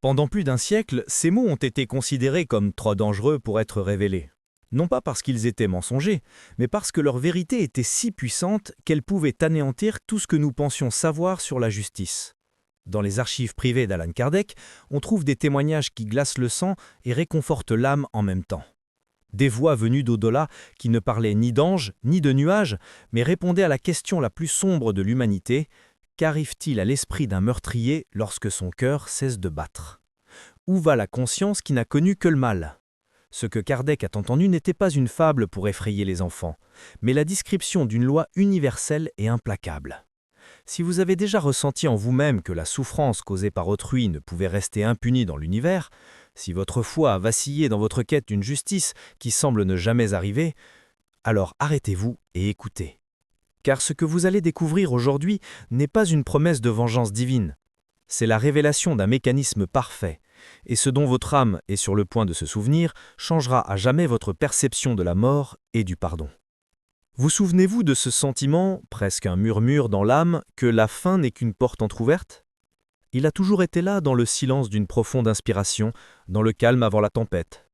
Pendant plus d'un siècle, ces mots ont été considérés comme trop dangereux pour être révélés. Non pas parce qu'ils étaient mensongers, mais parce que leur vérité était si puissante qu'elle pouvait anéantir tout ce que nous pensions savoir sur la justice. Dans les archives privées d'Allan Kardec, on trouve des témoignages qui glacent le sang et réconfortent l'âme en même temps. Des voix venues d'au-delà qui ne parlaient ni d'anges ni de nuages, mais répondaient à la question la plus sombre de l'humanité: qu'arrive-t-il à l'esprit d'un meurtrier lorsque son cœur cesse de battre? Où va la conscience qui n'a connu que le mal? Ce que Kardec a entendu n'était pas une fable pour effrayer les enfants, mais la description d'une loi universelle et implacable. Si vous avez déjà ressenti en vous-même que la souffrance causée par autrui ne pouvait rester impunie dans l'univers, si votre foi a vacillé dans votre quête d'une justice qui semble ne jamais arriver, alors arrêtez-vous et écoutez. Car ce que vous allez découvrir aujourd'hui n'est pas une promesse de vengeance divine. C'est la révélation d'un mécanisme parfait, et ce dont votre âme est sur le point de se souvenir changera à jamais votre perception de la mort et du pardon. Vous souvenez-vous de ce sentiment, presque un murmure dans l'âme, que la fin n'est qu'une porte entr'ouverte? Il a toujours été là dans le silence d'une profonde inspiration, dans le calme avant la tempête.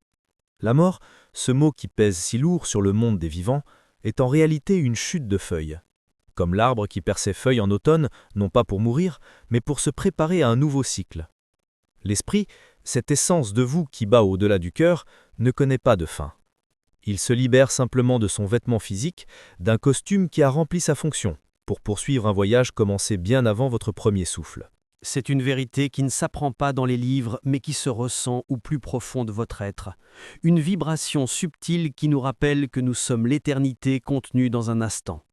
La mort, ce mot qui pèse si lourd sur le monde des vivants, est en réalité une chute de feuilles. Comme l'arbre qui perd ses feuilles en automne, non pas pour mourir, mais pour se préparer à un nouveau cycle. L'esprit, cette essence de vous qui bat au-delà du cœur, ne connaît pas de fin. Il se libère simplement de son vêtement physique, d'un costume qui a rempli sa fonction, pour poursuivre un voyage commencé bien avant votre premier souffle. C'est une vérité qui ne s'apprend pas dans les livres, mais qui se ressent au plus profond de votre être. Une vibration subtile qui nous rappelle que nous sommes l'éternité contenue dans un instant.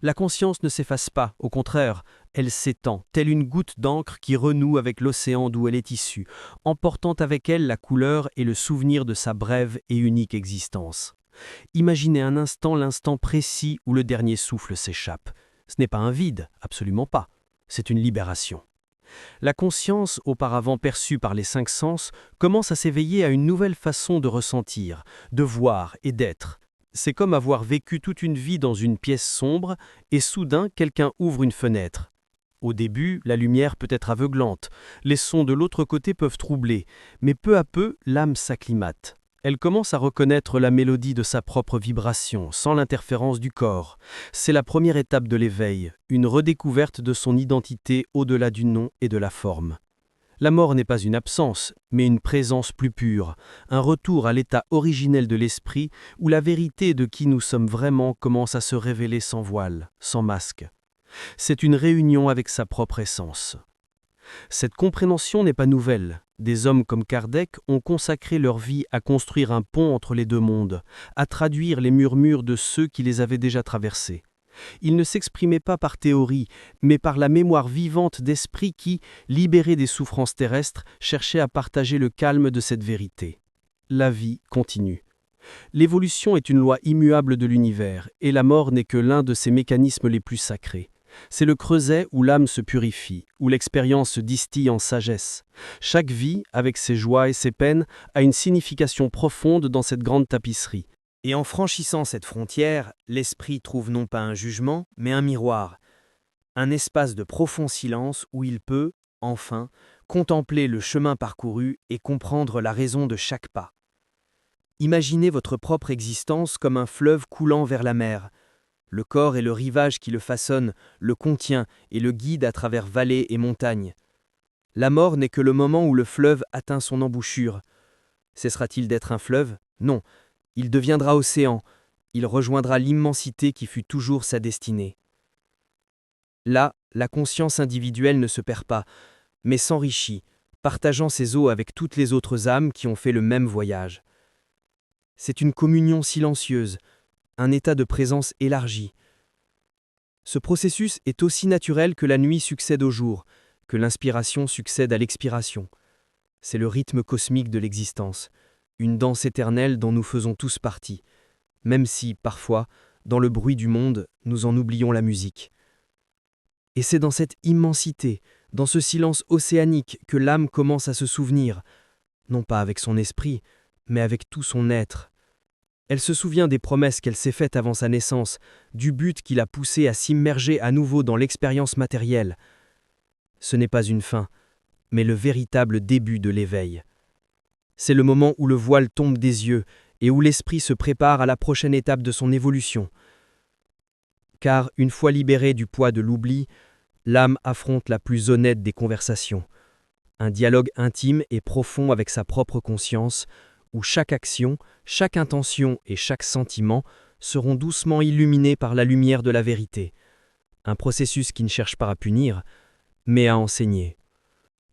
La conscience ne s'efface pas, au contraire, elle s'étend, telle une goutte d'encre qui renoue avec l'océan d'où elle est issue, emportant avec elle la couleur et le souvenir de sa brève et unique existence. Imaginez un instant l'instant précis où le dernier souffle s'échappe. Ce n'est pas un vide, absolument pas. C'est une libération. La conscience, auparavant perçue par les cinq sens, commence à s'éveiller à une nouvelle façon de ressentir, de voir et d'être. C'est comme avoir vécu toute une vie dans une pièce sombre et soudain quelqu'un ouvre une fenêtre. Au début, la lumière peut être aveuglante, les sons de l'autre côté peuvent troubler, mais peu à peu, l'âme s'acclimate. Elle commence à reconnaître la mélodie de sa propre vibration, sans l'interférence du corps. C'est la première étape de l'éveil, une redécouverte de son identité au-delà du nom et de la forme. La mort n'est pas une absence, mais une présence plus pure, un retour à l'état originel de l'esprit où la vérité de qui nous sommes vraiment commence à se révéler sans voile, sans masque. C'est une réunion avec sa propre essence. Cette compréhension n'est pas nouvelle. Des hommes comme Kardec ont consacré leur vie à construire un pont entre les deux mondes, à traduire les murmures de ceux qui les avaient déjà traversés. Ils ne s'exprimaient pas par théorie, mais par la mémoire vivante d'esprits qui, libérés des souffrances terrestres, cherchaient à partager le calme de cette vérité. La vie continue. L'évolution est une loi immuable de l'univers, et la mort n'est que l'un de ses mécanismes les plus sacrés. C'est le creuset où l'âme se purifie, où l'expérience se distille en sagesse. Chaque vie, avec ses joies et ses peines, a une signification profonde dans cette grande tapisserie. Et en franchissant cette frontière, l'esprit trouve non pas un jugement, mais un miroir, un espace de profond silence où il peut, enfin, contempler le chemin parcouru et comprendre la raison de chaque pas. Imaginez votre propre existence comme un fleuve coulant vers la mer. Le corps et le rivage qui le façonnent, le contient et le guide à travers vallées et montagnes. La mort n'est que le moment où le fleuve atteint son embouchure. Cessera-t-il d'être un fleuve? Non. Il deviendra océan, il rejoindra l'immensité qui fut toujours sa destinée. Là, la conscience individuelle ne se perd pas, mais s'enrichit, partageant ses eaux avec toutes les autres âmes qui ont fait le même voyage. C'est une communion silencieuse, un état de présence élargi. Ce processus est aussi naturel que la nuit succède au jour, que l'inspiration succède à l'expiration. C'est le rythme cosmique de l'existence. Une danse éternelle dont nous faisons tous partie, même si, parfois, dans le bruit du monde, nous en oublions la musique. Et c'est dans cette immensité, dans ce silence océanique que l'âme commence à se souvenir, non pas avec son esprit, mais avec tout son être. Elle se souvient des promesses qu'elle s'est faites avant sa naissance, du but qui l'a poussée à s'immerger à nouveau dans l'expérience matérielle. Ce n'est pas une fin, mais le véritable début de l'éveil. C'est le moment où le voile tombe des yeux et où l'esprit se prépare à la prochaine étape de son évolution. Car, une fois libéré du poids de l'oubli, l'âme affronte la plus honnête des conversations. Un dialogue intime et profond avec sa propre conscience, où chaque action, chaque intention et chaque sentiment seront doucement illuminés par la lumière de la vérité. Un processus qui ne cherche pas à punir, mais à enseigner.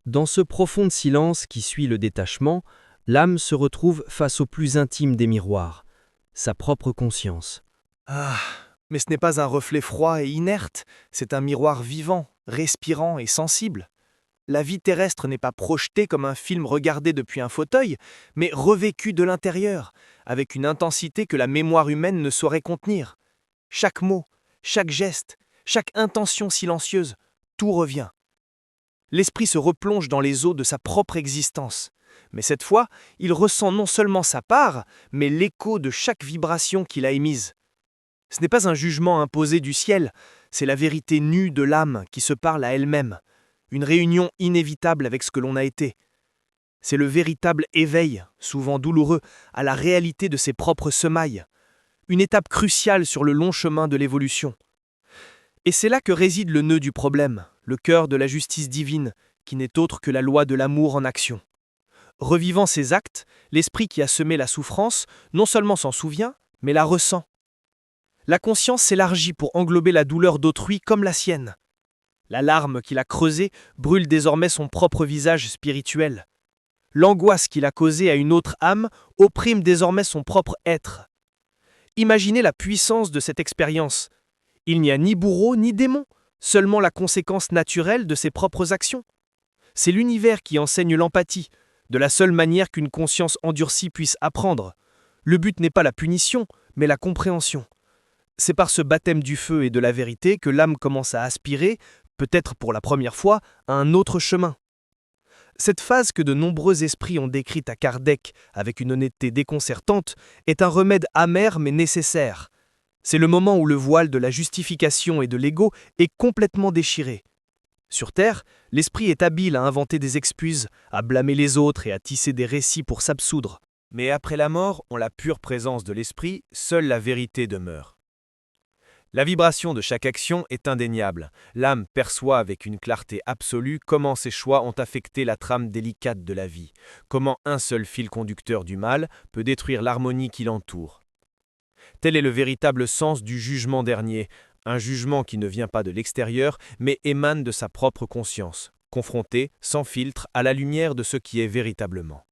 Dans ce profond silence qui suit le détachement, l'âme se retrouve face au plus intime des miroirs, sa propre conscience. Ah, mais ce n'est pas un reflet froid et inerte, c'est un miroir vivant, respirant et sensible. La vie terrestre n'est pas projetée comme un film regardé depuis un fauteuil, mais revécue de l'intérieur, avec une intensité que la mémoire humaine ne saurait contenir. Chaque mot, chaque geste, chaque intention silencieuse, tout revient. L'esprit se replonge dans les eaux de sa propre existence. Mais cette fois, il ressent non seulement sa part, mais l'écho de chaque vibration qu'il a émise. Ce n'est pas un jugement imposé du ciel, c'est la vérité nue de l'âme qui se parle à elle-même, une réunion inévitable avec ce que l'on a été. C'est le véritable éveil, souvent douloureux, à la réalité de ses propres semailles, une étape cruciale sur le long chemin de l'évolution. Et c'est là que réside le nœud du problème, le cœur de la justice divine, qui n'est autre que la loi de l'amour en action. Revivant ses actes, l'esprit qui a semé la souffrance non seulement s'en souvient, mais la ressent. La conscience s'élargit pour englober la douleur d'autrui comme la sienne. La larme qu'il a creusée brûle désormais son propre visage spirituel. L'angoisse qu'il a causée à une autre âme opprime désormais son propre être. Imaginez la puissance de cette expérience. Il n'y a ni bourreau ni démon, seulement la conséquence naturelle de ses propres actions. C'est l'univers qui enseigne l'empathie, de la seule manière qu'une conscience endurcie puisse apprendre. Le but n'est pas la punition, mais la compréhension. C'est par ce baptême du feu et de la vérité que l'âme commence à aspirer, peut-être pour la première fois, à un autre chemin. Cette phase que de nombreux esprits ont décrite à Kardec avec une honnêteté déconcertante est un remède amer mais nécessaire. C'est le moment où le voile de la justification et de l'ego est complètement déchiré. Sur Terre, l'esprit est habile à inventer des excuses, à blâmer les autres et à tisser des récits pour s'absoudre. Mais après la mort, en la pure présence de l'esprit, seule la vérité demeure. La vibration de chaque action est indéniable. L'âme perçoit avec une clarté absolue comment ses choix ont affecté la trame délicate de la vie, comment un seul fil conducteur du mal peut détruire l'harmonie qui l'entoure. Tel est le véritable sens du jugement dernier, un jugement qui ne vient pas de l'extérieur, mais émane de sa propre conscience, confronté, sans filtre, à la lumière de ce qui est véritablement.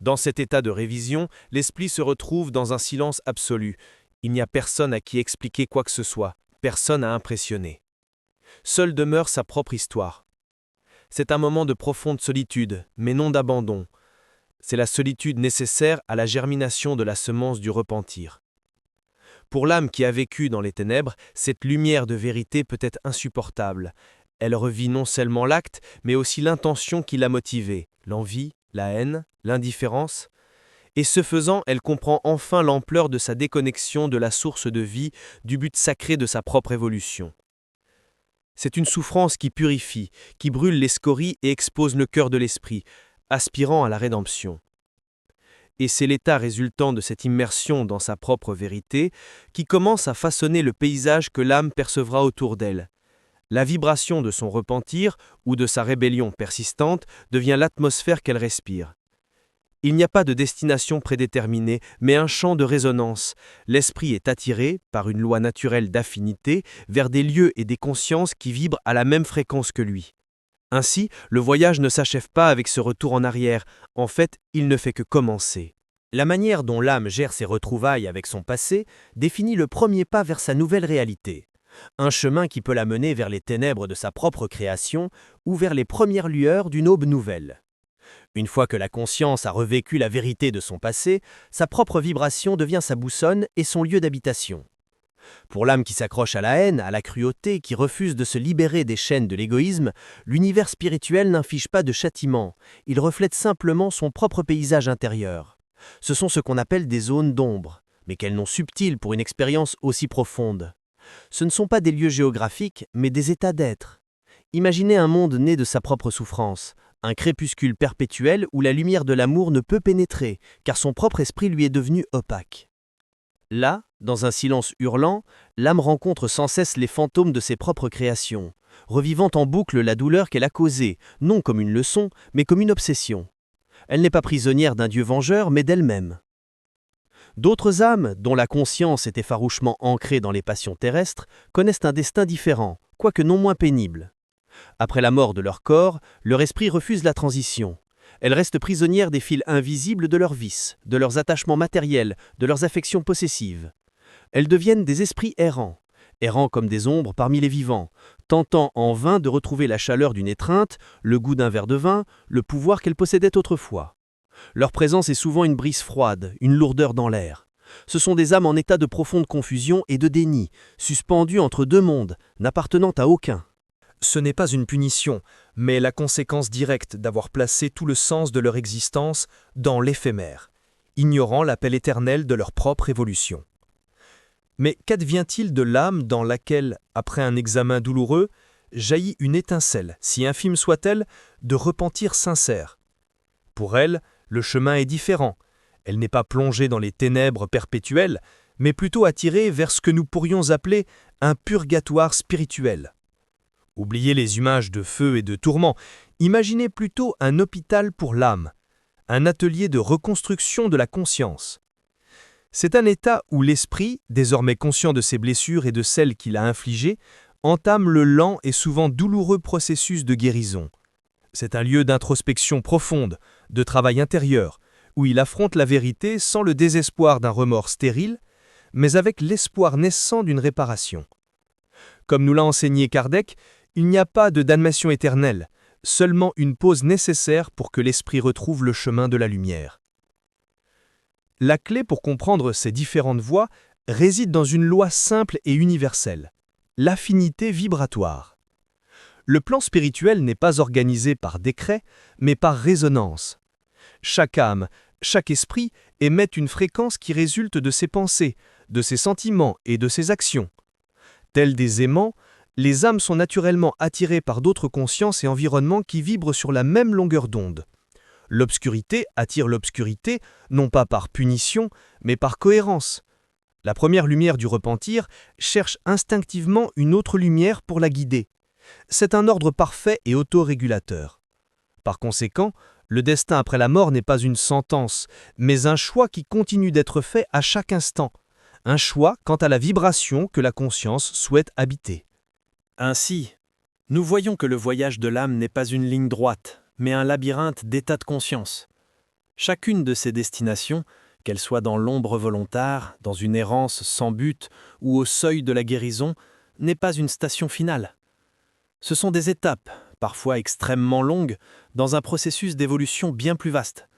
Dans cet état de révision, l'esprit se retrouve dans un silence absolu. Il n'y a personne à qui expliquer quoi que ce soit, personne à impressionner. Seule demeure sa propre histoire. C'est un moment de profonde solitude, mais non d'abandon. C'est la solitude nécessaire à la germination de la semence du repentir. Pour l'âme qui a vécu dans les ténèbres, cette lumière de vérité peut être insupportable. Elle revit non seulement l'acte, mais aussi l'intention qui l'a motivé, l'envie, la haine, l'indifférence. Et ce faisant, elle comprend enfin l'ampleur de sa déconnexion de la source de vie, du but sacré de sa propre évolution. C'est une souffrance qui purifie, qui brûle les scories et expose le cœur de l'esprit, aspirant à la rédemption. Et c'est l'état résultant de cette immersion dans sa propre vérité qui commence à façonner le paysage que l'âme percevra autour d'elle. La vibration de son repentir ou de sa rébellion persistante devient l'atmosphère qu'elle respire. Il n'y a pas de destination prédéterminée, mais un champ de résonance. L'esprit est attiré, par une loi naturelle d'affinité, vers des lieux et des consciences qui vibrent à la même fréquence que lui. Ainsi, le voyage ne s'achève pas avec ce retour en arrière. En fait, il ne fait que commencer. La manière dont l'âme gère ses retrouvailles avec son passé définit le premier pas vers sa nouvelle réalité. Un chemin qui peut la mener vers les ténèbres de sa propre création ou vers les premières lueurs d'une aube nouvelle. Une fois que la conscience a revécu la vérité de son passé, sa propre vibration devient sa boussole et son lieu d'habitation. Pour l'âme qui s'accroche à la haine, à la cruauté, qui refuse de se libérer des chaînes de l'égoïsme, l'univers spirituel n'inflige pas de châtiment, il reflète simplement son propre paysage intérieur. Ce sont ce qu'on appelle des zones d'ombre, mais quel nom subtil pour une expérience aussi profonde. Ce ne sont pas des lieux géographiques, mais des états d'être. Imaginez un monde né de sa propre souffrance, un crépuscule perpétuel où la lumière de l'amour ne peut pénétrer, car son propre esprit lui est devenu opaque. Là, dans un silence hurlant, l'âme rencontre sans cesse les fantômes de ses propres créations, revivant en boucle la douleur qu'elle a causée, non comme une leçon, mais comme une obsession. Elle n'est pas prisonnière d'un Dieu vengeur, mais d'elle-même. D'autres âmes, dont la conscience était farouchement ancrée dans les passions terrestres, connaissent un destin différent, quoique non moins pénible. Après la mort de leur corps, leur esprit refuse la transition. Elles restent prisonnières des fils invisibles de leurs vices, de leurs attachements matériels, de leurs affections possessives. Elles deviennent des esprits errants, errants comme des ombres parmi les vivants, tentant en vain de retrouver la chaleur d'une étreinte, le goût d'un verre de vin, le pouvoir qu'elles possédaient autrefois. Leur présence est souvent une brise froide, une lourdeur dans l'air. Ce sont des âmes en état de profonde confusion et de déni, suspendues entre deux mondes, n'appartenant à aucun. Ce n'est pas une punition, mais la conséquence directe d'avoir placé tout le sens de leur existence dans l'éphémère, ignorant l'appel éternel de leur propre évolution. Mais qu'advient-il de l'âme dans laquelle, après un examen douloureux, jaillit une étincelle, si infime soit-elle, de repentir sincère? Pour elle, le chemin est différent. Elle n'est pas plongée dans les ténèbres perpétuelles, mais plutôt attirée vers ce que nous pourrions appeler un purgatoire spirituel. Oubliez les images de feu et de tourment, imaginez plutôt un hôpital pour l'âme, un atelier de reconstruction de la conscience. C'est un état où l'esprit, désormais conscient de ses blessures et de celles qu'il a infligées, entame le lent et souvent douloureux processus de guérison. C'est un lieu d'introspection profonde, de travail intérieur, où il affronte la vérité sans le désespoir d'un remords stérile, mais avec l'espoir naissant d'une réparation. Comme nous l'a enseigné Kardec, il n'y a pas de damnation éternelle, seulement une pause nécessaire pour que l'esprit retrouve le chemin de la lumière. La clé pour comprendre ces différentes voies réside dans une loi simple et universelle, l'affinité vibratoire. Le plan spirituel n'est pas organisé par décret, mais par résonance. Chaque âme, chaque esprit émet une fréquence qui résulte de ses pensées, de ses sentiments et de ses actions. Tels des aimants, les âmes sont naturellement attirées par d'autres consciences et environnements qui vibrent sur la même longueur d'onde. L'obscurité attire l'obscurité, non pas par punition, mais par cohérence. La première lumière du repentir cherche instinctivement une autre lumière pour la guider. C'est un ordre parfait et autorégulateur. Par conséquent, le destin après la mort n'est pas une sentence, mais un choix qui continue d'être fait à chaque instant. Un choix quant à la vibration que la conscience souhaite habiter. Ainsi, nous voyons que le voyage de l'âme n'est pas une ligne droite, mais un labyrinthe d'états de conscience. Chacune de ces destinations, qu'elle soit dans l'ombre volontaire, dans une errance sans but ou au seuil de la guérison, n'est pas une station finale. Ce sont des étapes, parfois extrêmement longues, dans un processus d'évolution bien plus vaste.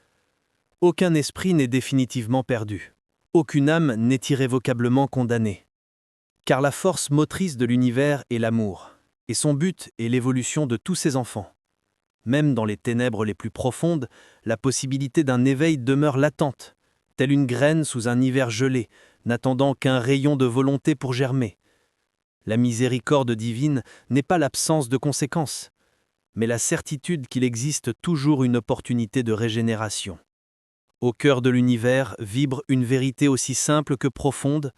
Aucun esprit n'est définitivement perdu. Aucune âme n'est irrévocablement condamnée. Car la force motrice de l'univers est l'amour, et son but est l'évolution de tous ses enfants. Même dans les ténèbres les plus profondes, la possibilité d'un éveil demeure latente, telle une graine sous un hiver gelé, n'attendant qu'un rayon de volonté pour germer. La miséricorde divine n'est pas l'absence de conséquences, mais la certitude qu'il existe toujours une opportunité de régénération. Au cœur de l'univers vibre une vérité aussi simple que profonde.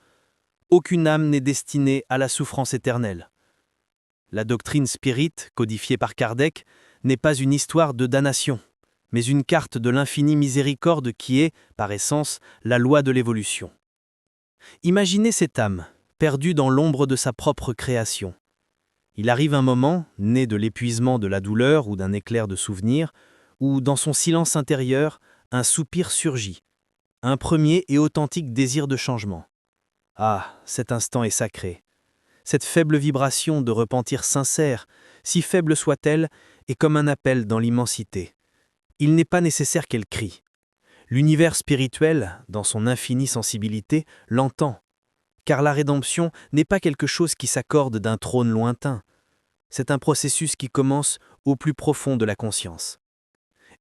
Aucune âme n'est destinée à la souffrance éternelle. La doctrine spirite, codifiée par Kardec, n'est pas une histoire de damnation, mais une carte de l'infinie miséricorde qui est, par essence, la loi de l'évolution. Imaginez cette âme, perdue dans l'ombre de sa propre création. Il arrive un moment, né de l'épuisement de la douleur ou d'un éclair de souvenir, où, dans son silence intérieur, un soupir surgit, un premier et authentique désir de changement. Ah, cet instant est sacré. Cette faible vibration de repentir sincère, si faible soit-elle, est comme un appel dans l'immensité. Il n'est pas nécessaire qu'elle crie. L'univers spirituel, dans son infinie sensibilité, l'entend. Car la rédemption n'est pas quelque chose qui s'accorde d'un trône lointain. C'est un processus qui commence au plus profond de la conscience.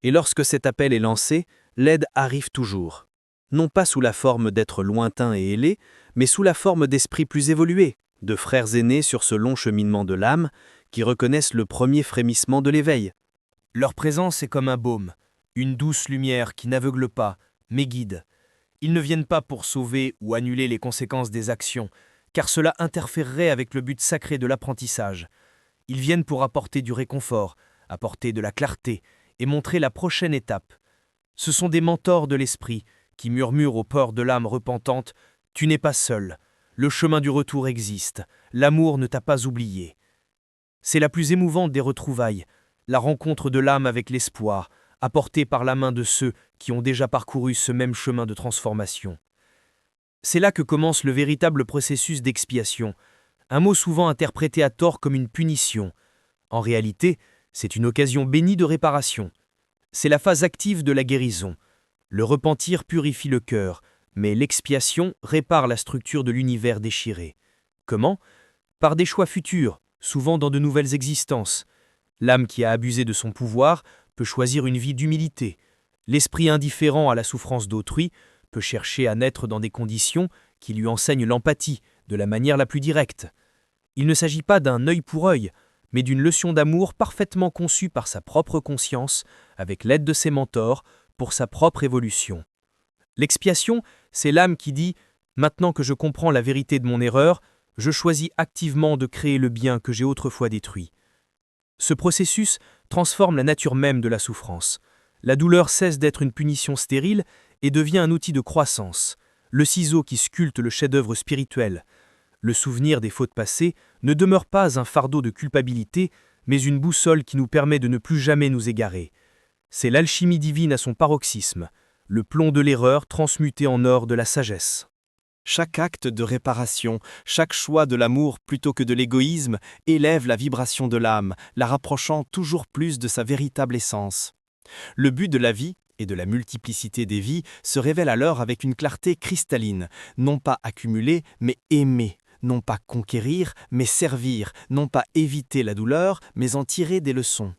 Et lorsque cet appel est lancé, l'aide arrive toujours. Non pas sous la forme d'êtres lointains et ailés, mais sous la forme d'esprits plus évolués, de frères aînés sur ce long cheminement de l'âme, qui reconnaissent le premier frémissement de l'éveil. Leur présence est comme un baume, une douce lumière qui n'aveugle pas, mais guide. Ils ne viennent pas pour sauver ou annuler les conséquences des actions, car cela interférerait avec le but sacré de l'apprentissage. Ils viennent pour apporter du réconfort, apporter de la clarté et montrer la prochaine étape. Ce sont des mentors de l'esprit qui murmurent au port de l'âme repentante « Tu n'es pas seul, le chemin du retour existe, l'amour ne t'a pas oublié ». C'est la plus émouvante des retrouvailles, la rencontre de l'âme avec l'espoir, apportée par la main de ceux qui ont déjà parcouru ce même chemin de transformation. C'est là que commence le véritable processus d'expiation, un mot souvent interprété à tort comme une punition. En réalité, c'est une occasion bénie de réparation. C'est la phase active de la guérison. Le repentir purifie le cœur, mais l'expiation répare la structure de l'univers déchiré. Comment? Par des choix futurs, souvent dans de nouvelles existences. L'âme qui a abusé de son pouvoir peut choisir une vie d'humilité. L'esprit indifférent à la souffrance d'autrui peut chercher à naître dans des conditions qui lui enseignent l'empathie de la manière la plus directe. Il ne s'agit pas d'un œil pour œil, mais d'une leçon d'amour parfaitement conçue par sa propre conscience, avec l'aide de ses mentors, pour sa propre évolution. L'expiation, c'est l'âme qui dit « Maintenant que je comprends la vérité de mon erreur, je choisis activement de créer le bien que j'ai autrefois détruit. » Ce processus transforme la nature même de la souffrance. La douleur cesse d'être une punition stérile et devient un outil de croissance, le ciseau qui sculpte le chef-d'œuvre spirituel. Le souvenir des fautes passées ne demeure pas un fardeau de culpabilité, mais une boussole qui nous permet de ne plus jamais nous égarer. C'est l'alchimie divine à son paroxysme, le plomb de l'erreur transmuté en or de la sagesse. Chaque acte de réparation, chaque choix de l'amour plutôt que de l'égoïsme élève la vibration de l'âme, la rapprochant toujours plus de sa véritable essence. Le but de la vie et de la multiplicité des vies se révèle alors avec une clarté cristalline, non pas accumuler, mais aimer, non pas conquérir, mais servir, non pas éviter la douleur, mais en tirer des leçons.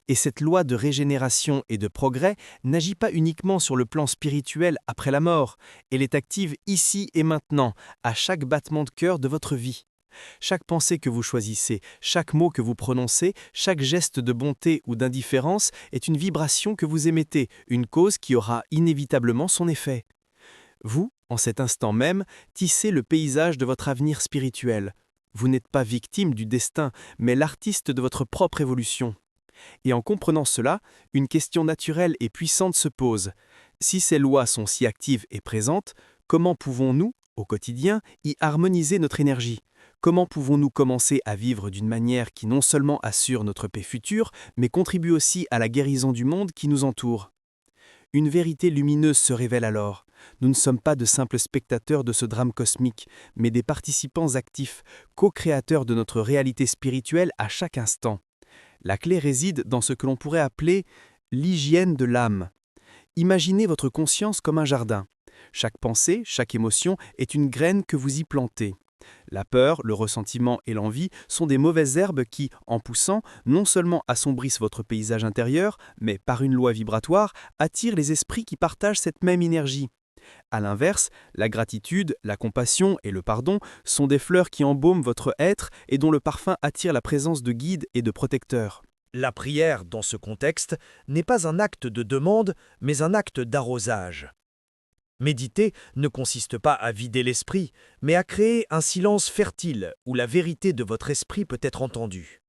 Et cette loi de régénération et de progrès n'agit pas uniquement sur le plan spirituel après la mort, elle est active ici et maintenant, à chaque battement de cœur de votre vie. Chaque pensée que vous choisissez, chaque mot que vous prononcez, chaque geste de bonté ou d'indifférence est une vibration que vous émettez, une cause qui aura inévitablement son effet. Vous, en cet instant même, tissez le paysage de votre avenir spirituel. Vous n'êtes pas victime du destin, mais l'artiste de votre propre évolution. Et en comprenant cela, une question naturelle et puissante se pose. Si ces lois sont si actives et présentes, comment pouvons-nous, au quotidien, y harmoniser notre énergie ? Comment pouvons-nous commencer à vivre d'une manière qui non seulement assure notre paix future, mais contribue aussi à la guérison du monde qui nous entoure ? Une vérité lumineuse se révèle alors. Nous ne sommes pas de simples spectateurs de ce drame cosmique, mais des participants actifs, co-créateurs de notre réalité spirituelle à chaque instant. La clé réside dans ce que l'on pourrait appeler l'hygiène de l'âme. Imaginez votre conscience comme un jardin. Chaque pensée, chaque émotion est une graine que vous y plantez. La peur, le ressentiment et l'envie sont des mauvaises herbes qui, en poussant, non seulement assombrissent votre paysage intérieur, mais par une loi vibratoire, attirent les esprits qui partagent cette même énergie. À l'inverse, la gratitude, la compassion et le pardon sont des fleurs qui embaument votre être et dont le parfum attire la présence de guides et de protecteurs. La prière, dans ce contexte, n'est pas un acte de demande, mais un acte d'arrosage. Méditer ne consiste pas à vider l'esprit, mais à créer un silence fertile où la vérité de votre esprit peut être entendue.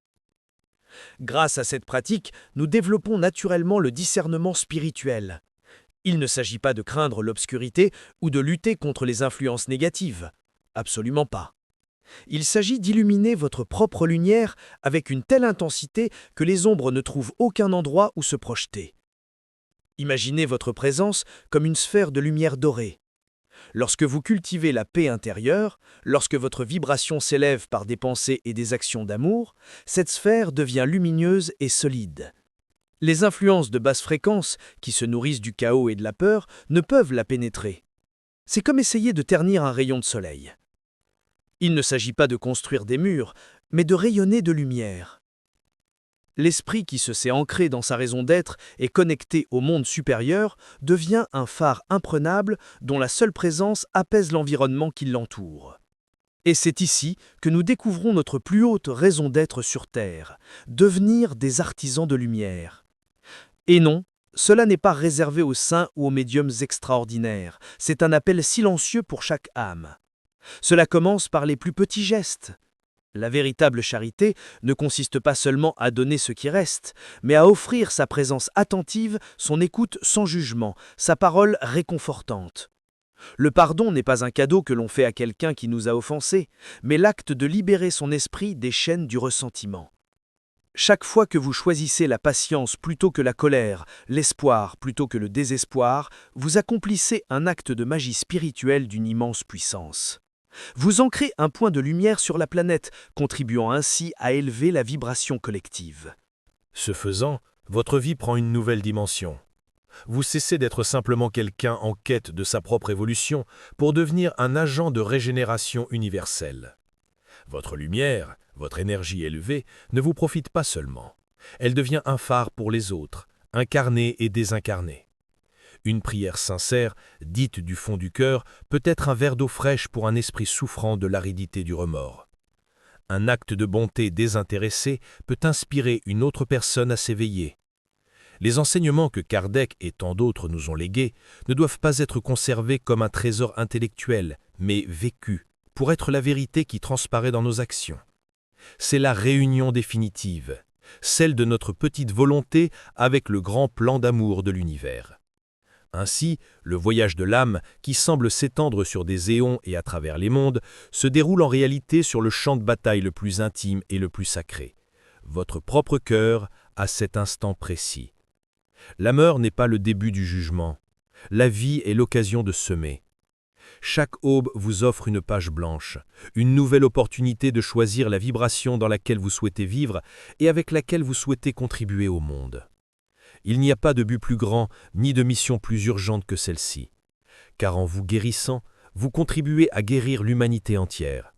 Grâce à cette pratique, nous développons naturellement le discernement spirituel. Il ne s'agit pas de craindre l'obscurité ou de lutter contre les influences négatives. Absolument pas. Il s'agit d'illuminer votre propre lumière avec une telle intensité que les ombres ne trouvent aucun endroit où se projeter. Imaginez votre présence comme une sphère de lumière dorée. Lorsque vous cultivez la paix intérieure, lorsque votre vibration s'élève par des pensées et des actions d'amour, cette sphère devient lumineuse et solide. Les influences de basse fréquence, qui se nourrissent du chaos et de la peur, ne peuvent la pénétrer. C'est comme essayer de ternir un rayon de soleil. Il ne s'agit pas de construire des murs, mais de rayonner de lumière. L'esprit qui se sait ancré dans sa raison d'être et connecté au monde supérieur devient un phare imprenable dont la seule présence apaise l'environnement qui l'entoure. Et c'est ici que nous découvrons notre plus haute raison d'être sur Terre, devenir des artisans de lumière. Et non, cela n'est pas réservé aux saints ou aux médiums extraordinaires, c'est un appel silencieux pour chaque âme. Cela commence par les plus petits gestes. La véritable charité ne consiste pas seulement à donner ce qui reste, mais à offrir sa présence attentive, son écoute sans jugement, sa parole réconfortante. Le pardon n'est pas un cadeau que l'on fait à quelqu'un qui nous a offensés, mais l'acte de libérer son esprit des chaînes du ressentiment. Chaque fois que vous choisissez la patience plutôt que la colère, l'espoir plutôt que le désespoir, vous accomplissez un acte de magie spirituelle d'une immense puissance. Vous ancrez un point de lumière sur la planète, contribuant ainsi à élever la vibration collective. Ce faisant, votre vie prend une nouvelle dimension. Vous cessez d'être simplement quelqu'un en quête de sa propre évolution pour devenir un agent de régénération universelle. Votre lumière, votre énergie élevée, ne vous profite pas seulement. Elle devient un phare pour les autres, incarnés et désincarnés. Une prière sincère, dite du fond du cœur, peut être un verre d'eau fraîche pour un esprit souffrant de l'aridité du remords. Un acte de bonté désintéressé peut inspirer une autre personne à s'éveiller. Les enseignements que Kardec et tant d'autres nous ont légués ne doivent pas être conservés comme un trésor intellectuel, mais vécus, pour être la vérité qui transparaît dans nos actions. C'est la réunion définitive, celle de notre petite volonté avec le grand plan d'amour de l'univers. Ainsi, le voyage de l'âme, qui semble s'étendre sur des éons et à travers les mondes, se déroule en réalité sur le champ de bataille le plus intime et le plus sacré, votre propre cœur à cet instant précis. La mort n'est pas le début du jugement. La vie est l'occasion de semer. Chaque aube vous offre une page blanche, une nouvelle opportunité de choisir la vibration dans laquelle vous souhaitez vivre et avec laquelle vous souhaitez contribuer au monde. Il n'y a pas de but plus grand ni de mission plus urgente que celle-ci, car en vous guérissant, vous contribuez à guérir l'humanité entière.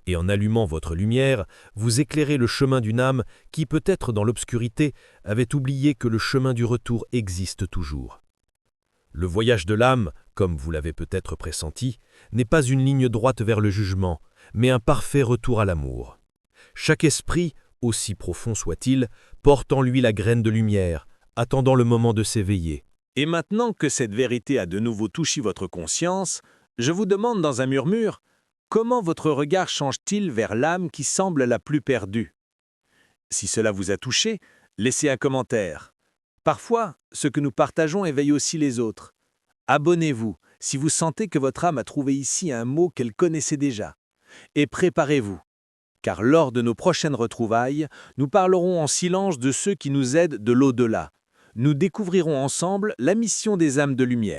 Et en allumant votre lumière, vous éclairez le chemin d'une âme qui, peut-être dans l'obscurité, avait oublié que le chemin du retour existe toujours. Le voyage de l'âme, comme vous l'avez peut-être pressenti, n'est pas une ligne droite vers le jugement, mais un parfait retour à l'amour. Chaque esprit, aussi profond soit-il, porte en lui la graine de lumière, attendant le moment de s'éveiller. Et maintenant que cette vérité a de nouveau touché votre conscience, je vous demande dans un murmure, comment votre regard change-t-il vers l'âme qui semble la plus perdue? Si cela vous a touché, laissez un commentaire. Parfois, ce que nous partageons éveille aussi les autres. Abonnez-vous si vous sentez que votre âme a trouvé ici un mot qu'elle connaissait déjà. Et préparez-vous, car lors de nos prochaines retrouvailles, nous parlerons en silence de ceux qui nous aident de l'au-delà. Nous découvrirons ensemble la mission des âmes de lumière.